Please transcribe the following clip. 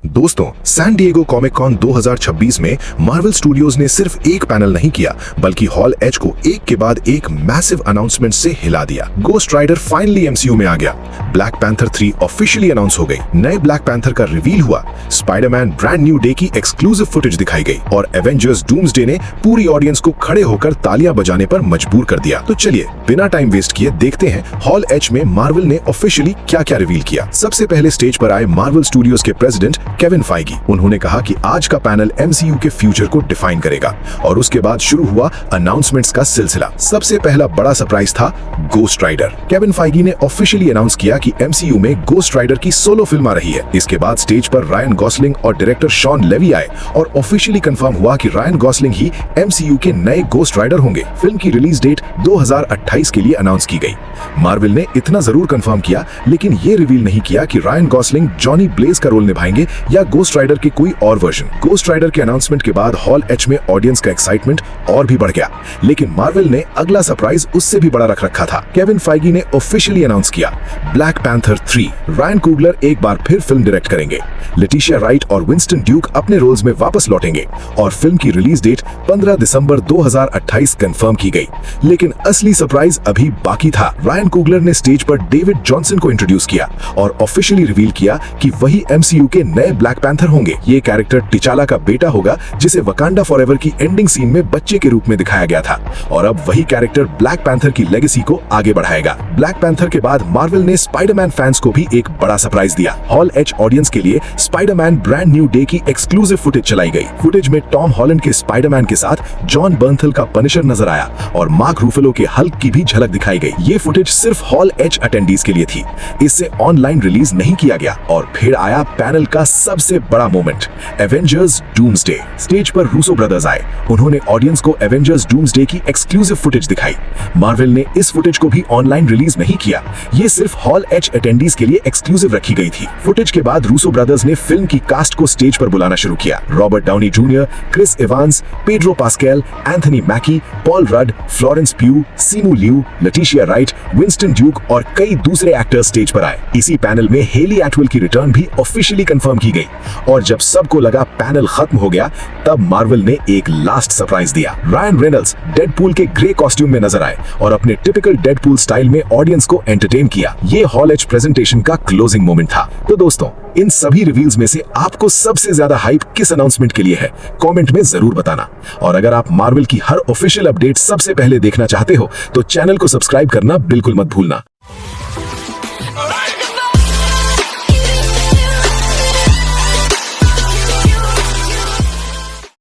दोस्तों, San Diego comic cone 2026 में Marvel studios ने सिर्फ एक पैनल नहीं किया बल्कि हॉल एच को एक के बाद एक मैसिव अनाउंसमेंट से हिला दिया। गोस्ट राइडर फाइनली एमसीयू में आ गया। ब्लैक पैंथर 3 ऑफिशियली अनाउंस हो गई। नए ब्लैक पैंथर का रिवील हुआ। स्पाइडरमैन ब्रांड न्यू डे की एक्सक्लूसिव फुटेज दिखाई गई और एवेंजर्स डूम्सडे ने पूरी ऑडियंस को खड़े होकर तालियां बजाने पर मजबूर कर दिया। तो चलिए बिना टाइम वेस्ट किए देखते हैं हॉल एच में मार्वल ने ऑफिशियली क्या क्या रिवील किया। सबसे पहले स्टेज पर आए मार्वल स्टूडियोज के प्रेसिडेंट केविन फाइगी। उन्होंने कहा कि आज का पैनल एमसीयू के फ्यूचर को डिफाइन करेगा और उसके बाद शुरू हुआ अनाउंसमेंट्स का सिलसिला। सबसे पहला बड़ा सरप्राइज था गोस्ट राइडर। केविन फाइगी ने ऑफिशियली अनाउंस किया कि एमसीयू में गोस्ट राइडर की सोलो फिल्म आ रही है। इसके बाद स्टेज पर रायन गॉसलिंग और डायरेक्टर शॉन लेवी आए और ऑफिशियली कंफर्म हुआ कि रायन गॉसलिंग ही एमसीयू के नए गोस्ट राइडर होंगे। फिल्म की रिलीज डेट 2028 के लिए अनाउंस की गई। मार्वल ने इतना जरूर कंफर्म किया लेकिन ये रिवील नहीं किया कि रायन गॉसलिंग जॉनी ब्लेज का रोल निभाएंगे या गोस्ट राइडर के कोई और वर्जन। गोस्ट राइडर के अनाउंसमेंट के बाद हॉल एच में ऑडियंस का एक्साइटमेंट और भी बढ़ गया, लेकिन मार्वल ने अगला सरप्राइज उससे भी बड़ा रख रखा था। केविन फाइगी ने ऑफिशियली अनाउंस किया ब्लैक पैंथर 3। रायन कुगलर एक बार फिर फिल्म डायरेक्ट करेंगे। लेटिशिया राइट और विंस्टन ड्यूक अपने रोल्स में वापस लौटेंगे और फिल्म की रिलीज डेट 15 दिसंबर 2028 कंफर्म की गई। लेकिन असली सरप्राइज अभी बाकी था। रायन कुगलर ने स्टेज पर डेविड जॉनसन को इंट्रोड्यूस किया और ऑफिशियली रिवील किया कि वही एमसीयू के नए ब्लैक पैंथर होंगे। ये कैरेक्टर टिचाला का बेटा होगा जिसे वकांडा फॉरएवर की एंडिंग सीन में बच्चे के रूप में दिखाया गया था और अब वही कैरेक्टर ब्लैक पैंथर की लेगेसी को आगे बढ़ाएगा। ब्लैक पैंथर के बाद मार्वल ने स्पाइडरमैन फैंस को भी एक बड़ा सरप्राइज दिया। हॉल एच ऑडियंस के लिए स्पाइडरमैन ब्रांड न्यू डे की एक्सक्लूसिव फुटेज चलाई गई। फुटेज में टॉम हॉलैंड के स्पाइडरमैन के साथ जॉन बर्नथल का पनिशर नजर आया और मार्क रूफेलो के हल्क की भी झलक दिखाई गई। ये फुटेज सिर्फ हॉल एच अटेंडीज के लिए थी। इससे ऑनलाइन रिलीज नहीं किया गया। और फिर आया पैनल का सबसे बड़ा मोमेंट, एवेंजर्स डूम्सडे। स्टेज पर रूसो ब्रदर्स आए। उन्होंने ऑडियंस को एवेंजर्स डूम्सडे की एक्सक्लूसिव फुटेज दिखाई। मार्वल ने इस फुटेज को भी ऑनलाइन रिलीज नहीं किया। ये सिर्फ हॉल एच अटेंडीज के लिए एक्सक्लूसिव रखी गई थी। फुटेज के बाद रूसो ब्रदर्स ने फिल्म की कास्ट को स्टेज पर बुलाना शुरू किया। Robert Downey Junior, Chris Evans, Pedro Pascal, Anthony Mackie, Paul Rudd, Florence Pugh, Simu Liu, Letitia Wright, Winston Duke और कई दूसरे एक्टर्स स्टेज पर आए। इसी पैनल में हेली एटवेल की रिटर्न भी ऑफिशियली कंफर्म की गई और जब सबको लगा पैनल खत्म हो गया तब मार्वल ने एक लास्ट सरप्राइज दिया। रायन रेनल्ड्स डेडपूल के ग्रे कॉस्ट्यूम में नजर आए और अपने टिपिकल डेडपूल स्टाइल में ऑडियंस को एंटरटेन किया। ये हॉल एच प्रेजेंटेशन का क्लोजिंग मोमेंट था। तो दोस्तों, इन सभी रिवील्स में से आपको सबसे ज्यादा हाइप किस अनाउंसमेंट के लिए है, कमेंट में जरूर बताना। और अगर आप मार्वल की हर ऑफिशियल अपडेट सबसे पहले देखना चाहते हो तो चैनल को सब्सक्राइब करना बिल्कुल मत भूलना।